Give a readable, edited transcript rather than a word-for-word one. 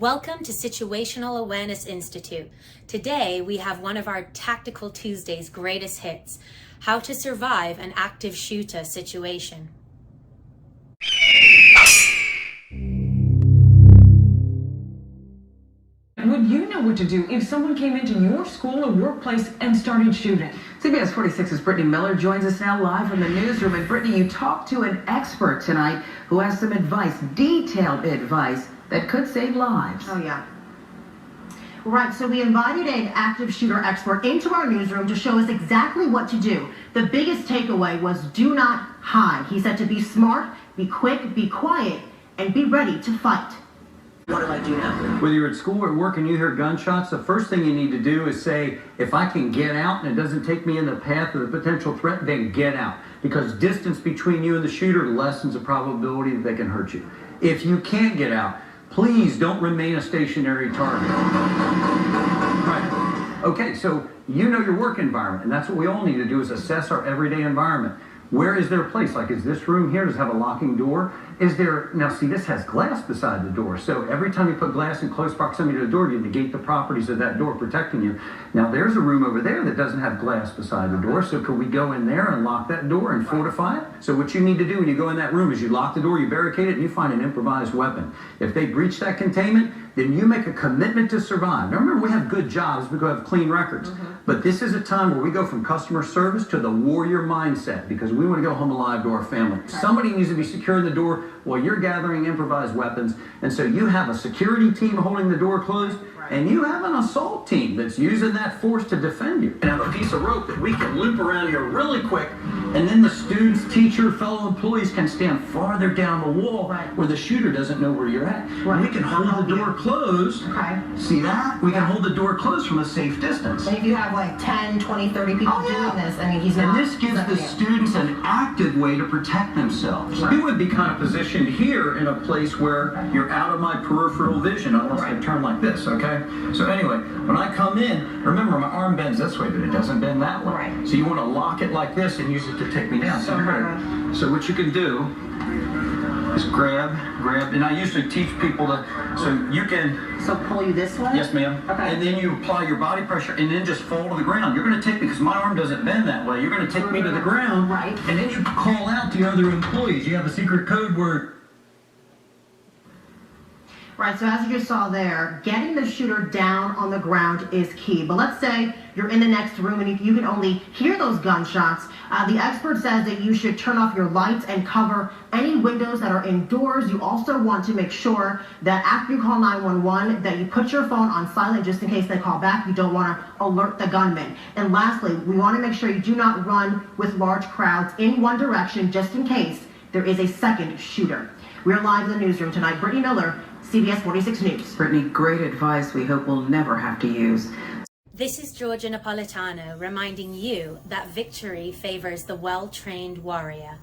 Welcome to Situational Awareness Institute. Today we have one of our Tactical Tuesday's greatest hits, how to survive an active shooter situation. Would you know what to do if someone came into your school or workplace and started shooting? CBS 46's Brittany Miller joins us now live from the newsroom. And Brittany, you talked to an expert tonight who has some advice, detailed advice, that could save lives. Oh, yeah. Right, so we invited an active shooter expert into our newsroom to show us exactly what to do. The biggest takeaway was do not hide. He said to be smart, be quick, be quiet, and be ready to fight. What do I do now? Whether you're at school or work and you hear gunshots, the first thing you need to do is say, if I can get out and it doesn't take me in the path of the potential threat, then get out. Because distance between you and the shooter lessens the probability that they can hurt you. If you can't get out, please don't remain a stationary target. Right. Okay, so you know your work environment, and that's what we all need to do is assess our everyday environment. Where is there a place? Like, is this room here? Does it have a locking door? Is there, now see, this has glass beside the door. So every time you put glass in close proximity to the door, you negate the properties of that door protecting you. Now there's a room over there that doesn't have glass beside the door. So could we go in there and lock that door and fortify it? So what you need to do when you go in that room is you lock the door, you barricade it, and you find an improvised weapon. If they breach that containment, then you make a commitment to survive. Now remember, we have good jobs because we have clean records. But this is a time where we go from customer service to the warrior mindset because we want to go home alive to our family. Somebody needs to be securing the door while you're gathering improvised weapons. And so you have a security team holding the door closed, and you have an assault team that's using that force to defend you. And have a piece of rope that we can loop around here really quick, and then the students, teacher, fellow employees can stand farther down the wall where the shooter doesn't know where you're at. We can hold the door closed. See that? We can hold the door closed from a safe distance. And if you have like 10, 20, 30 people doing this, I mean, he's not... And this gives the students an active way to protect themselves. You would be kind of positioned here in a place where you're out of my peripheral vision unless I turn like this, okay? So anyway, when I come in, remember my arm bends this way, but it doesn't bend that way. So you want to lock it like this and use it to take me down. So what you can do is grab, and I usually teach people to, so you can... So pull you this way? Yes, ma'am. Okay. And then you apply your body pressure and then just fall to the ground. You're going to take me, because my arm doesn't bend that way, you're going to take me to the ground, and then you call out to other employees. You have a secret code word. Right, so as you just saw there, getting the shooter down on the ground is key. But let's say you're in the next room and you can only hear those gunshots. The expert says that you should turn off your lights and cover any windows that are indoors. You also want to make sure that after you call 911 that you put your phone on silent just in case they call back. You don't want to alert the gunman. And lastly, we want to make sure you do not run with large crowds in one direction just in case there is a second shooter. We're live in the newsroom tonight. Brittany Miller, CBS 46 News. Brittany, great advice we hope we'll never have to use. This is Georgia Napolitano reminding you that victory favors the well-trained warrior.